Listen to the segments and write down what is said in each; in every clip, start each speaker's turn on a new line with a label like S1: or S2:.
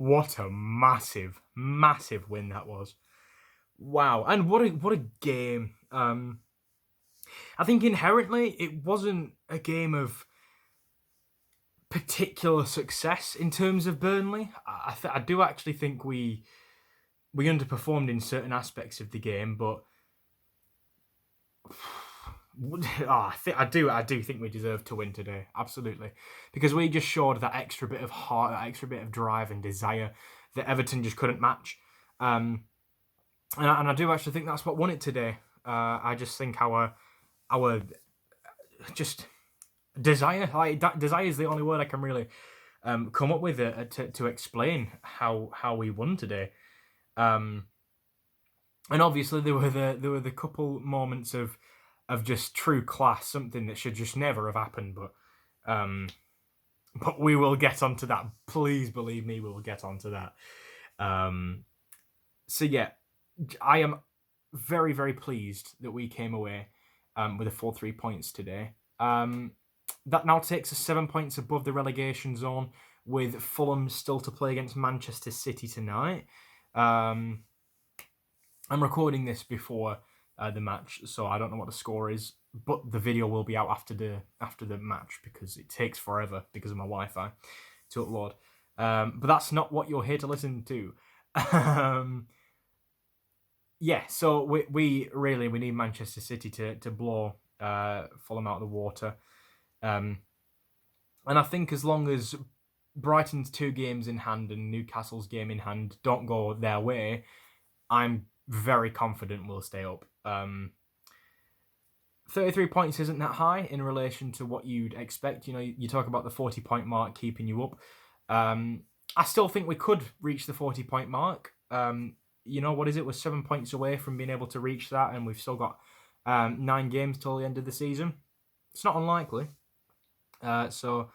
S1: What a massive, massive win that was. Wow. And what a game. I think inherently it wasn't a game of particular success in terms of Burnley. I do actually think we underperformed in certain aspects of the game, but I do think we deserve to win today, absolutely, because we just showed that extra bit of heart, that extra bit of drive and desire that Everton just couldn't match. And I do actually think that's what won it today. I just think our just desire, like that desire, is the only word I can really come up with to explain how we won today. Um, and obviously there were the couple moments of just true class, something that should just never have happened. But we will get onto that. Please believe me, we will get onto that. Um, so yeah, I am very, very pleased that we came away with a full 3 points today. That now takes us 7 points above the relegation zone, with Fulham still to play against Manchester City tonight. I'm recording this before the match, so I don't know what the score is, but the video will be out after the match because it takes forever because of my Wi-Fi to upload. But that's not what you're here to listen to. Yeah, so we really need Manchester City to blow Fulham out of the water. And I think as long as Brighton's 2 games in hand and Newcastle's game in hand don't go their way, I'm very confident we'll stay up. 33 points isn't that high in relation to what you'd expect. You know, you talk about the 40-point mark keeping you up. I still think we could reach the 40-point mark. What is it? We're 7 points away from being able to reach that, and we've still got 9 games till the end of the season. It's not unlikely. So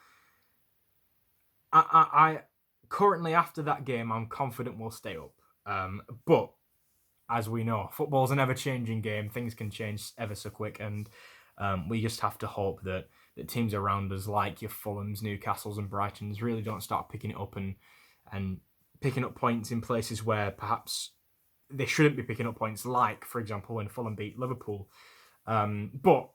S1: I currently, after that game, I'm confident we'll stay up. But as we know, football's an ever-changing game. Things can change ever so quick, and we just have to hope that teams around us, like your Fulhams, Newcastles, and Brightons, really don't start picking it up and picking up points in places where perhaps they shouldn't be picking up points, like, for example, when Fulham beat Liverpool. But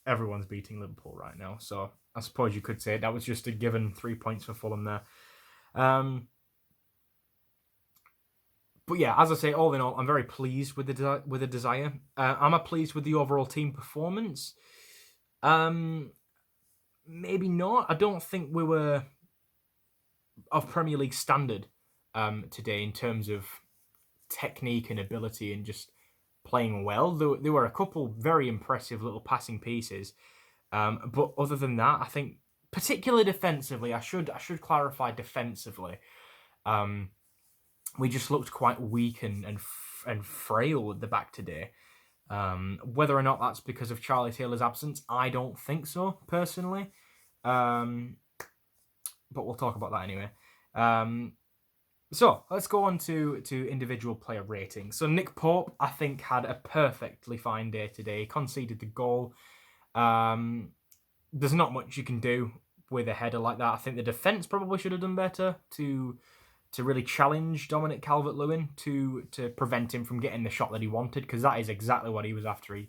S1: everyone's beating Liverpool right now, so I suppose you could say that was just a given 3 points for Fulham there. But yeah, as I say, all in all, I'm very pleased with the desire. Am I pleased with the overall team performance? Maybe not. I don't think we were of Premier League standard today in terms of technique and ability and just playing well. There were a couple very impressive little passing pieces, but other than that, I think particularly defensively, I should clarify defensively. We just looked quite weak and frail at the back today. Whether or not that's because of Charlie Taylor's absence, I don't think so, personally. But we'll talk about that anyway. So let's go on to individual player ratings. So Nick Pope, I think, had a perfectly fine day today. He conceded the goal. There's not much you can do with a header like that. I think the defence probably should have done better to really challenge Dominic Calvert-Lewin to prevent him from getting the shot that he wanted, because that is exactly what he was after.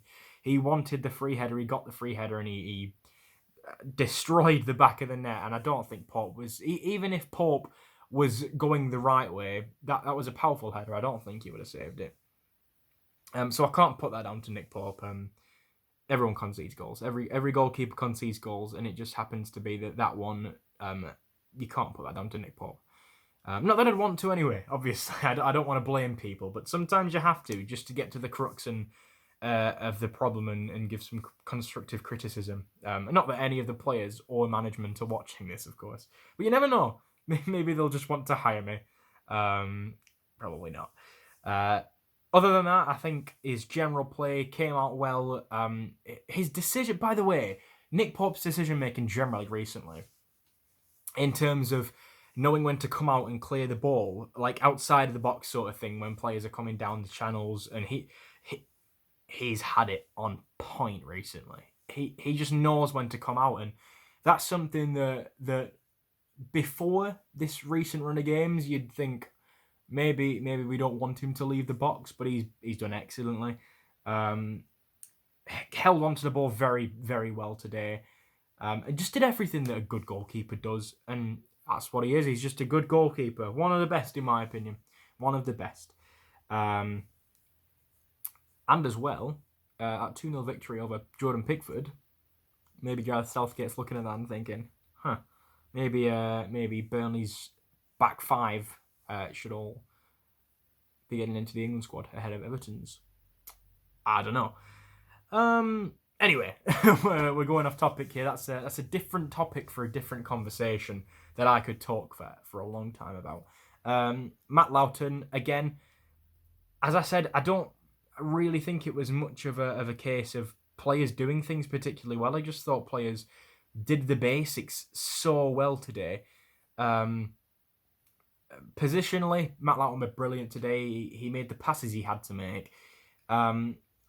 S1: He wanted the free header, he got the free header, and he destroyed the back of the net. And I don't think Pope was, even if Pope was going the right way, that was a powerful header. I don't think he would have saved it. So I can't put that down to Nick Pope. Everyone concedes goals. Every goalkeeper concedes goals, and it just happens to be that one. You can't put that down to Nick Pope. Not that I'd want to anyway, obviously. I don't want to blame people, but sometimes you have to, just to get to the crux of the problem and give some constructive criticism. Not that any of the players or management are watching this, of course. But you never know. Maybe they'll just want to hire me. Probably not. Other than that, I think his general play came out well. His decision, by the way, Nick Pope's decision-making generally recently, in terms of knowing when to come out and clear the ball, like outside of the box sort of thing, when players are coming down the channels, and he's had it on point recently. He just knows when to come out, and that's something that before this recent run of games, you'd think maybe we don't want him to leave the box, but he's done excellently. Held onto the ball very, very well today. And just did everything that a good goalkeeper does, and that's what he is. He's just a good goalkeeper. One of the best, in my opinion. One of the best. And as well, at 2-0 victory over Jordan Pickford, maybe Gareth Southgate's looking at that and thinking, maybe Burnley's back five should all be getting into the England squad ahead of Everton's. I don't know. Anyway, we're going off topic here. That's a different topic for a different conversation that I could talk for a long time about. Matt Loughton, again, as I said, I don't really think it was much of a case of players doing things particularly well. I just thought players did the basics so well today. Positionally, Matt Loughton was brilliant today. He made the passes he had to make.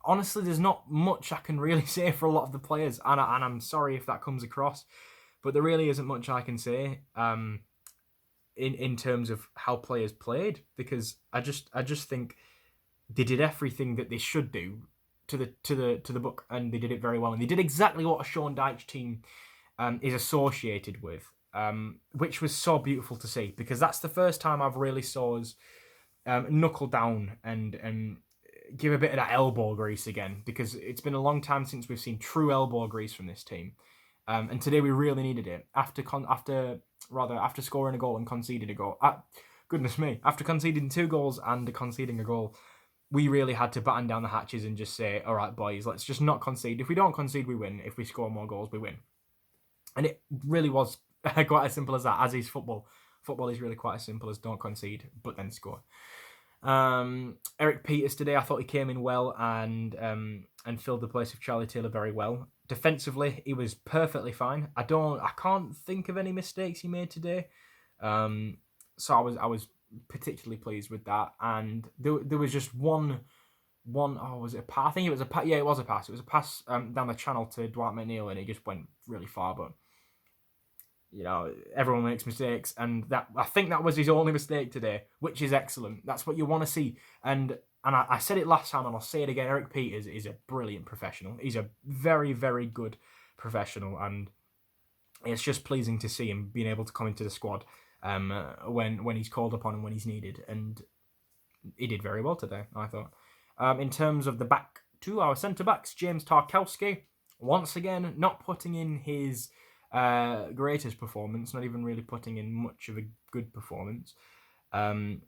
S1: Honestly, there's not much I can really say for a lot of the players, and I'm sorry if that comes across, but there really isn't much I can say in terms of how players played, because I just think they did everything that they should do to the book, and they did it very well, and they did exactly what a Sean Dyche team is associated with, which was so beautiful to see, because that's the first time I've really saw us knuckle down and give a bit of that elbow grease again, because it's been a long time since we've seen true elbow grease from this team, and today we really needed it after scoring a goal and conceding a goal. Goodness me, after conceding 2 goals and conceding a goal, we really had to batten down the hatches and just say, all right, boys, let's just not concede. If we don't concede, we win. If we score more goals, we win. And it really was quite as simple as that, as is football. Football is really quite as simple as don't concede, but then score. Eric Peters today, I thought he came in well and filled the place of Charlie Taylor very well. Defensively, he was perfectly fine. I can't think of any mistakes he made today. So I was particularly pleased with that. And there was just one. Oh, was it a pass? I think it was a pass. Yeah, it was a pass. It was a pass down the channel to Dwight McNeil, and it just went really far. But everyone makes mistakes, and I think that was his only mistake today, which is excellent. That's what you want to see. And I said it last time, and I'll say it again. Eric Peters is a brilliant professional. He's a very, very good professional, and it's just pleasing to see him being able to come into the squad when he's called upon and when he's needed. And he did very well today, I thought. In terms of the back two, our centre-backs, James Tarkowski, once again, not putting in his greatest performance, not even really putting in much of a good performance. I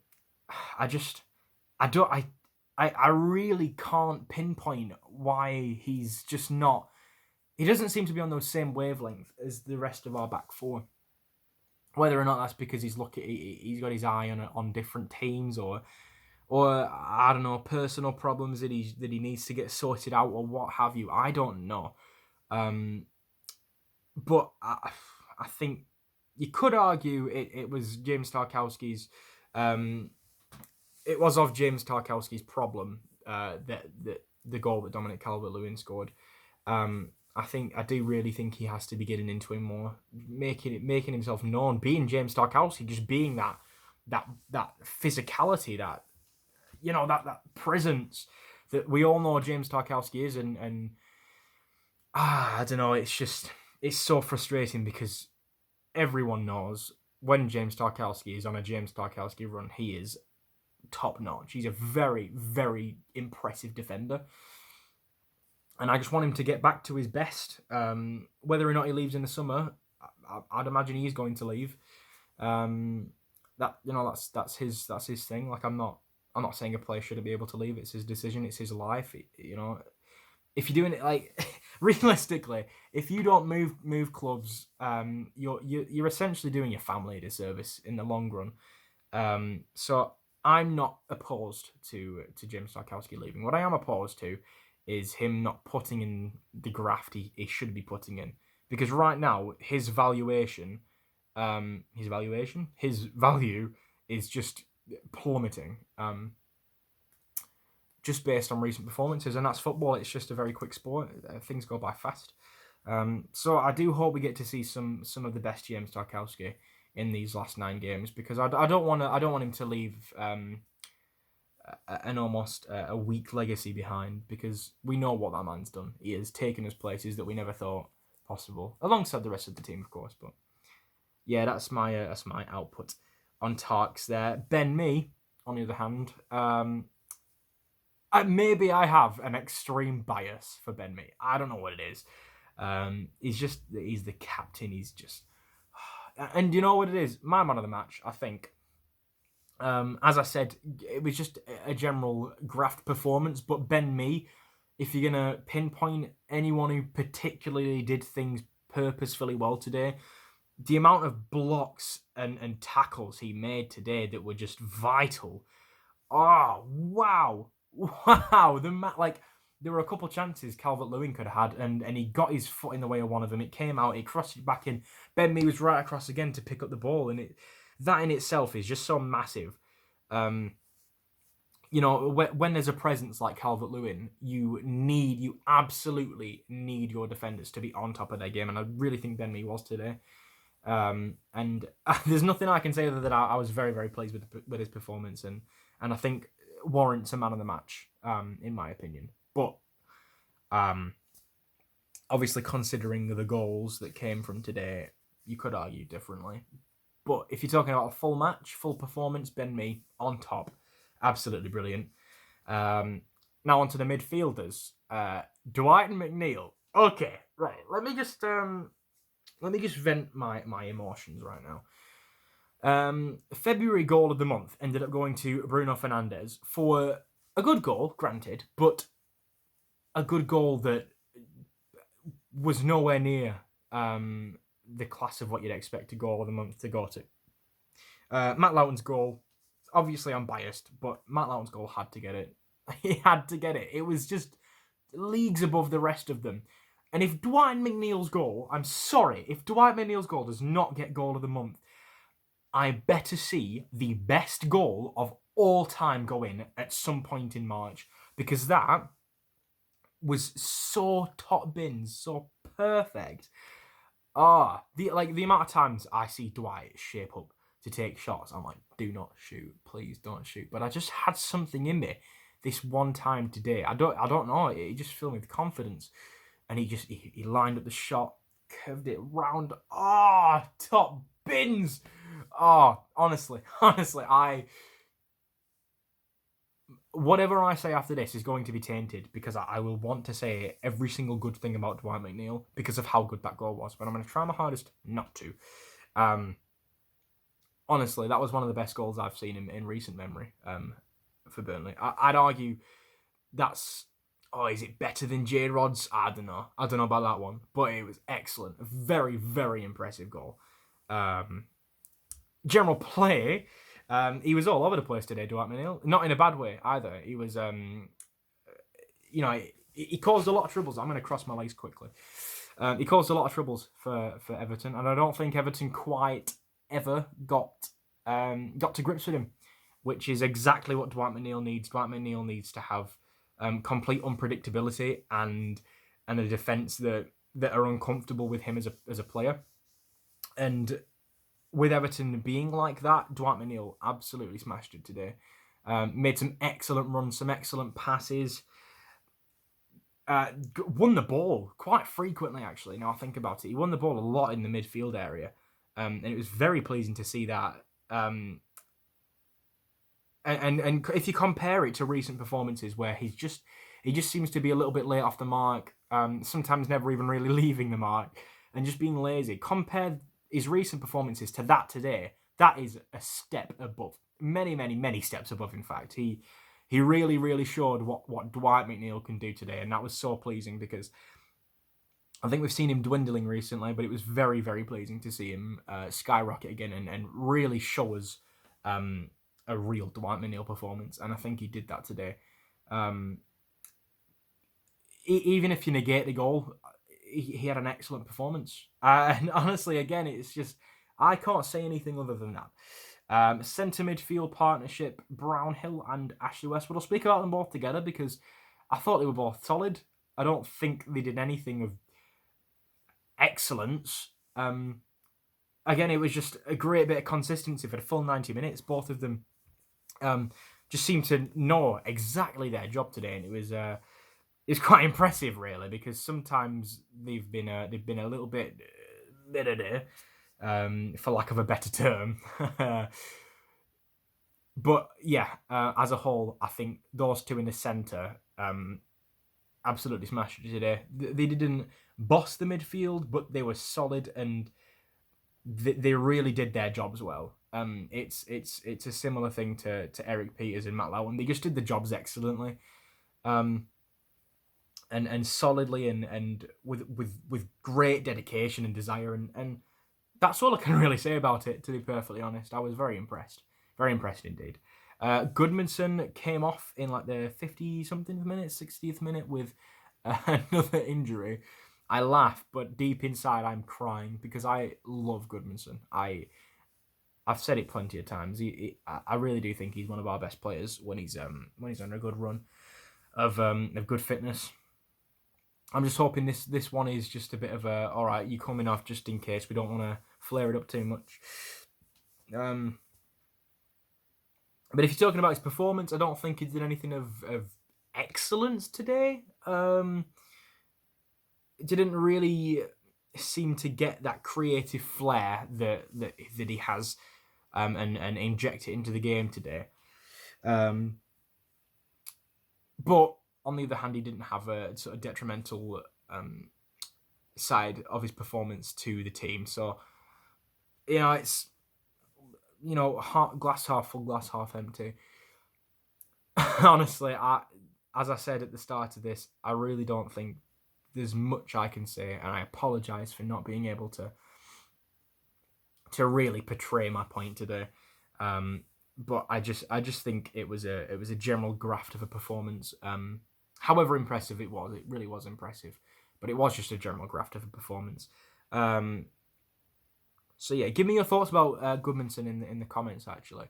S1: really can't pinpoint why he's just not. He doesn't seem to be on those same wavelength as the rest of our back four. Whether or not that's because he's got his eye on different teams, or I don't know, personal problems that he needs to get sorted out, or what have you. I don't know. But I think you could argue it was James Tarkowski's. It was of James Tarkowski's problem that the goal that Dominic Calvert-Lewin scored. I do really think he has to be getting into him more, making himself known, being James Tarkowski, just being that physicality, that presence that we all know James Tarkowski is, and I don't know, it's so frustrating, because everyone knows when James Tarkowski is on a James Tarkowski run, he is top notch. He's a very, very impressive defender. And I just want him to get back to his best. Whether or not he leaves in the summer, I'd imagine he's going to leave. That's his thing. Like, I'm not saying a player shouldn't be able to leave. It's his decision. It's his life. If you're doing it, like, realistically, if you don't move clubs, you're essentially doing your family a disservice in the long run. So I'm not opposed to James Tarkowski leaving. What I am opposed to is him not putting in the graft he should be putting in, because right now his value is just plummeting. Just based on recent performances, and that's football. It's just a very quick sport. Things go by fast. So I do hope we get to see some of the best James Tarkowski in these last 9 games, because I don't want him to leave an almost a weak legacy behind, because we know what that man's done. He has taken us places that we never thought possible, alongside the rest of the team, of course. But yeah, that's my output on Tarks there. Ben Mee, on the other hand, maybe I have an extreme bias for Ben Mee. I don't know what it is. He's the captain. He's just, and you know what it is? My man of the match, I think. As I said, it was just a general graft performance. But Ben Mee, if you're gonna pinpoint anyone who particularly did things purposefully well today, the amount of blocks and tackles he made today that were just vital. Oh, wow. Wow. There were a couple chances Calvert-Lewin could have had, and he got his foot in the way of one of them. It came out, it crossed it back in. Ben Mee was right across again to pick up the ball, and that in itself is just so massive. When there's a presence like Calvert-Lewin, you absolutely need your defenders to be on top of their game, and I really think Ben Mee was today. And there's nothing I can say other than I was very, very pleased with his performance, and I think warrants a man of the match, in my opinion. But obviously, considering the goals that came from today, you could argue differently. But if you're talking about a full match, full performance, Ben Mee on top, absolutely brilliant. Now onto the midfielders, Dwight and McNeil. Okay, right. Let me just vent my emotions right now. February goal of the month ended up going to Bruno Fernandes for a good goal, granted, but a good goal that was nowhere near the class of what you'd expect a goal of the month to go to. Matt Loughton's goal, obviously I'm biased, but Matt Loughton's goal had to get it. He had to get it. It was just leagues above the rest of them. And if Dwight McNeil's goal, I'm sorry, if Dwight McNeil's goal does not get goal of the month, I better see the best goal of all time go in at some point in March, because that was so top bins, so perfect. The amount of times I see Dwight shape up to take shots, I'm like, do not shoot, please don't shoot. But I just had something in me this one time today. I don't know. It just filled me with confidence, and he lined up the shot, curved it round. Top bins. Honestly, whatever I say after this is going to be tainted, because I will want to say every single good thing about Dwight McNeil because of how good that goal was, but I'm going to try my hardest not to. Honestly, that was one of the best goals I've seen in recent memory for Burnley. I'd argue that's... is it better than J-Rod's? I don't know about that one, but it was excellent. A very, very impressive goal. General play... he was all over the place today, Dwight McNeil. Not in a bad way either. He was, he caused a lot of troubles. I'm going to cross my legs quickly. He caused a lot of troubles for Everton, and I don't think Everton quite ever got to grips with him, which is exactly what Dwight McNeil needs. Dwight McNeil needs to have complete unpredictability and a defence that are uncomfortable with him as a player. And with Everton being like that, Dwight McNeil absolutely smashed it today. Made some excellent runs, some excellent passes. Won the ball quite frequently, actually, now I think about it. He won the ball a lot in the midfield area. And it was very pleasing to see that. And if you compare it to recent performances where he just seems to be a little bit late off the mark, sometimes never even really leaving the mark, and just being lazy. Compare his recent performances to that today, that is a step above. Many, many, many steps above, in fact. He really, really showed what Dwight McNeil can do today, and that was so pleasing, because I think we've seen him dwindling recently, but it was very, very pleasing to see him skyrocket again and really show us a real Dwight McNeil performance, and I think he did that today. Even if you negate the goal, he had an excellent performance. And honestly, again, it's just, I can't say anything other than that. Centre midfield partnership, Brownhill and Ashley Westwood. I'll speak about them both together because I thought they were both solid. I don't think they did anything of excellence. again, it was just a great bit of consistency for the full 90 minutes. Both of them just seemed to know exactly their job today, and it's quite impressive, really, because sometimes they've been a little bit for lack of a better term. But yeah, as a whole, I think those two in the centre absolutely smashed it today. They didn't boss the midfield, but they were solid, and they really did their jobs well. It's a similar thing to Eric Peters and Matt Lowen. They just did the jobs excellently, and solidly, and with great dedication and desire, and that's all I can really say about it. To be perfectly honest, I was very impressed indeed. Goodmanson came off in like the 50-something minute, 60th minute with another injury. I laugh, but deep inside I'm crying because I love Goodmanson. I've said it plenty of times. I really do think he's one of our best players when he's on a good run of good fitness. I'm just hoping this one is just a bit of a all right. You coming off just in case we don't want to flare it up too much. But if you're talking about his performance, I don't think he did anything of excellence today. Didn't really seem to get that creative flair that he has, and inject it into the game today. But on the other hand, he didn't have a sort of detrimental side of his performance to the team. So, it's glass half full, glass half empty. Honestly, as I said at the start of this, I really don't think there's much I can say, and I apologise for not being able to really portray my point today. But I just think it was a general graft of a performance. However impressive it really was impressive, but it was just a general graft of a performance. So yeah, give me your thoughts about Goodmanson in the comments, actually.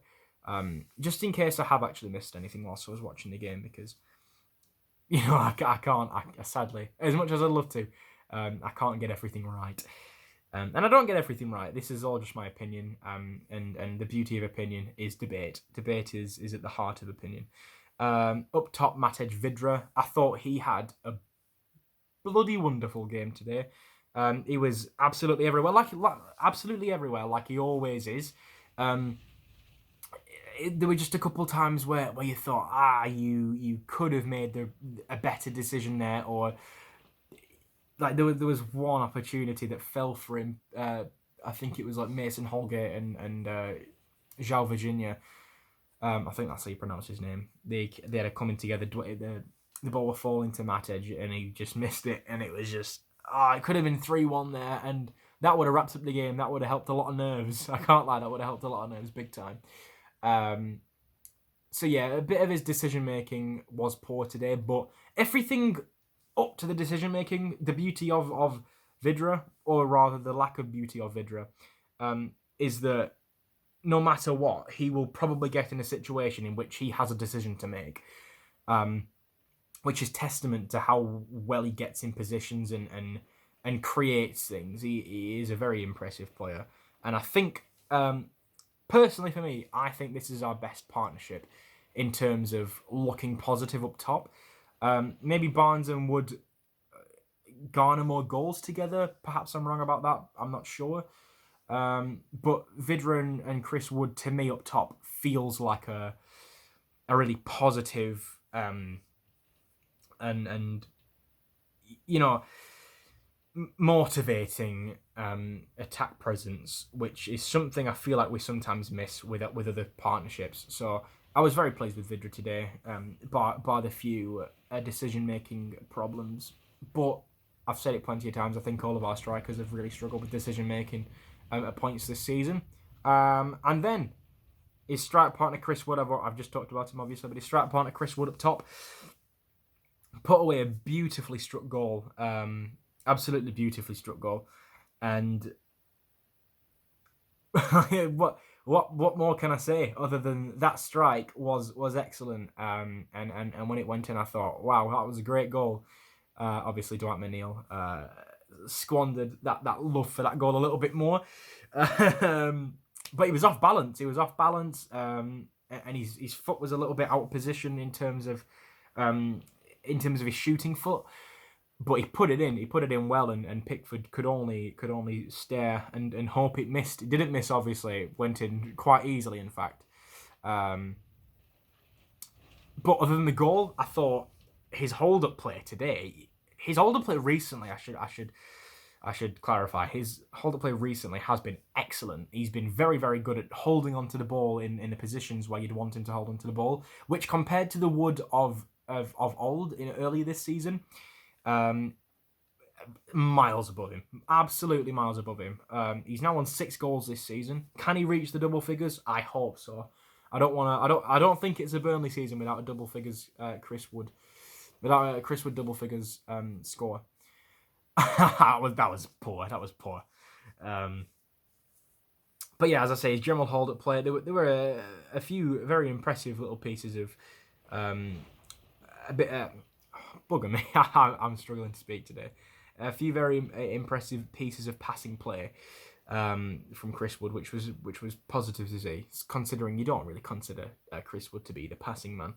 S1: Just in case I have actually missed anything whilst I was watching the game, because I can't. Sadly, as much as I'd love to, I can't get everything right. And I don't get everything right. This is all just my opinion. And the beauty of opinion is debate. Debate is at the heart of opinion. Up top, Matej Vidra. I thought he had a bloody wonderful game today. He was absolutely everywhere, like he always is. There were just a couple of times where you thought, you could have made a better decision there, or like there was one opportunity that fell for him. I think it was like Mason Holgate and João Virginia. I think that's how you pronounce his name. They had a coming together. The ball was falling to Matej, and he just missed it, and it was just it could have been 3-1 there, and that would have wrapped up the game. That would have helped a lot of nerves. I can't lie, that would have helped a lot of nerves, big time. So yeah, a bit of his decision making was poor today, but everything up to the decision making, the beauty of Vidra, or rather the lack of beauty of Vidra, is that no matter what, he will probably get in a situation in which he has a decision to make, which is testament to how well he gets in positions and creates things. He is a very impressive player, and I think, personally for me, I think this is our best partnership in terms of looking positive up top. Maybe Barnes and Wood garner more goals together. Perhaps I'm wrong about that. I'm not sure. But Vidra and Chris Wood, to me, up top, feels like a really positive and motivating attack presence, which is something I feel like we sometimes miss with other partnerships. So I was very pleased with Vidra today, bar the few decision-making problems. But I've said it plenty of times, I think all of our strikers have really struggled with decision-making at points this season. And then his strike partner, Chris Wood, I've just talked about him, obviously, but his strike partner, Chris Wood, up top, put away a beautifully struck goal. Absolutely beautifully struck goal. And what more can I say other than that strike was excellent. And when it went in, I thought, wow, that was a great goal. Obviously, Dwight McNeil squandered that love for that goal a little bit more. But he was off balance. And his foot was a little bit out of position in terms of his shooting foot. But he put it in. He put it in well, and Pickford could only stare and hope it missed. It didn't miss, obviously. It went in quite easily, in fact. But other than the goal, I thought his hold-up play today, his hold-up play recently, I should clarify, his hold-up play recently has been excellent. He's been very, very good at holding onto the ball in the positions where you'd want him to hold onto the ball, which compared to the Wood of old earlier this season, miles above him. Absolutely miles above him. He's now on 6 goals this season. Can he reach the double figures? I hope so. I don't think it's a Burnley season without a double figures Chris Wood double figures score. that was poor. But yeah, as I say, his general hold-up play, there were a few very impressive little pieces of a bit. Bugger me, I'm struggling to speak today. A few very impressive pieces of passing play from Chris Wood, which was positive to see, considering you don't really consider Chris Wood to be the passing man.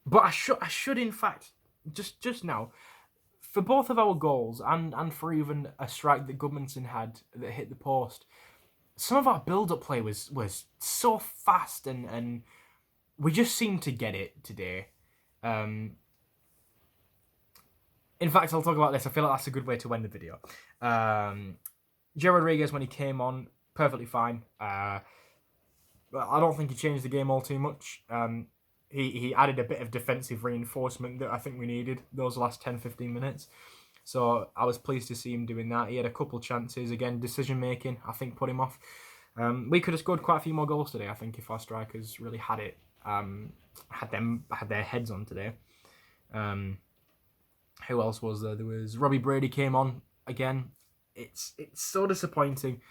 S1: But I should in fact just now, for both of our goals and for even a strike that Goodmanson had that hit the post, some of our build-up play was so fast and we just seemed to get it today. In fact, I'll talk about this. I feel like that's a good way to end the video. Joe Rodriguez, when he came on, perfectly fine. I don't think he changed the game all too much. He added a bit of defensive reinforcement that I think we needed those last 10-15 minutes. So I was pleased to see him doing that. He had a couple chances. Again, decision-making, I think, put him off. We could have scored quite a few more goals today, I think, if our strikers really had it. Had their heads on today. Who else was there? There was Robbie Brady came on again. It's so disappointing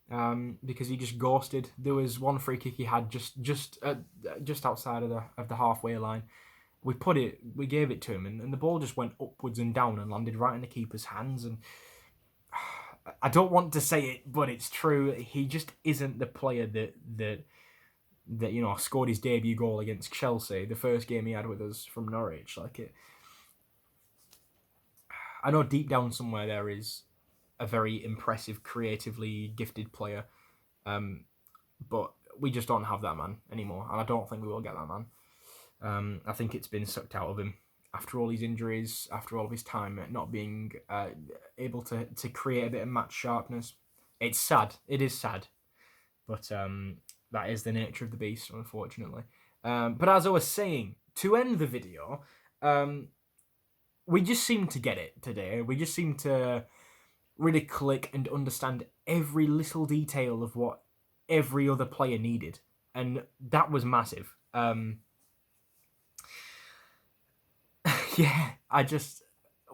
S1: because he just ghosted. There was one free kick he had just outside of the halfway line. We gave it to him, and the ball just went upwards and down and landed right in the keeper's hands. And I don't want to say it, but it's true. He just isn't the player that scored his debut goal against Chelsea, the first game he had with us from Norwich. I know deep down somewhere there is a very impressive, creatively gifted player, but we just don't have that man anymore, and I don't think we will get that man. I think it's been sucked out of him after all his injuries, after all of his time at not being able to create a bit of match sharpness. It's sad. It is sad, but that is the nature of the beast, unfortunately. But as I was saying, to end the video, we just seem to get it today. We just seem to really click and understand every little detail of what every other player needed. And that was massive. Yeah,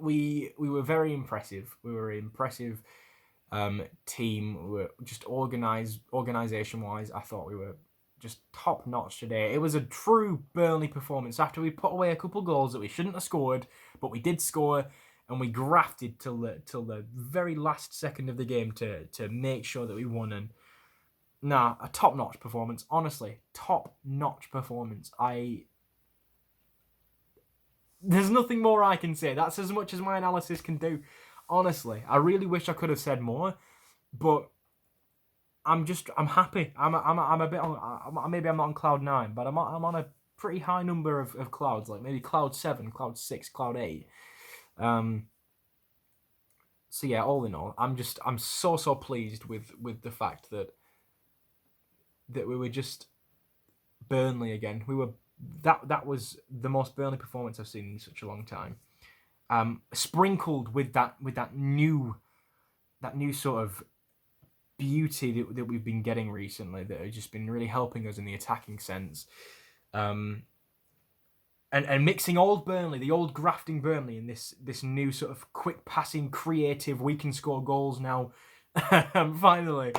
S1: we were very impressive. We were an impressive team. We were just organisation-wise, I thought we were just top-notch today. It was a true Burnley performance after we put away a couple goals that we shouldn't have scored, but we did score, and we grafted till the very last second of the game to make sure that we won. And a top-notch performance. Honestly, top-notch performance. There's nothing more I can say. That's as much as my analysis can do. Honestly, I really wish I could have said more, but I'm happy. I'm a bit on. Maybe I'm not on cloud 9, but I'm on a pretty high number of clouds, like maybe cloud 7, cloud 6, cloud 8. So yeah, all in all, I'm so pleased with the fact that we were just Burnley again. We were that was the most Burnley performance I've seen in such a long time. Sprinkled with that new sort of beauty that we've been getting recently, that have just been really helping us in the attacking sense. And mixing old Burnley, the old grafting Burnley, and this new sort of quick passing, creative, we can score goals now. Finally,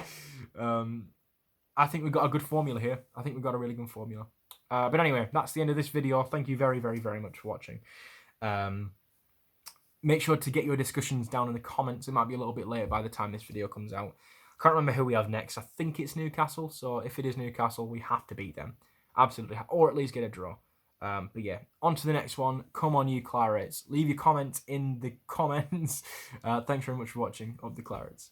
S1: I think we've got a good formula here. I think we've got a really good formula. But anyway, that's the end of this video. Thank you very, very, very much for watching. Make sure to get your discussions down in the comments. It might be a little bit later by the time this video comes out. Can't remember who we have next. I think it's Newcastle. So if it is Newcastle, we have to beat them. Absolutely. Or at least get a draw. But yeah, on to the next one. Come on, you Clarets. Leave your comments in the comments. Thanks very much for watching. Up the Clarets.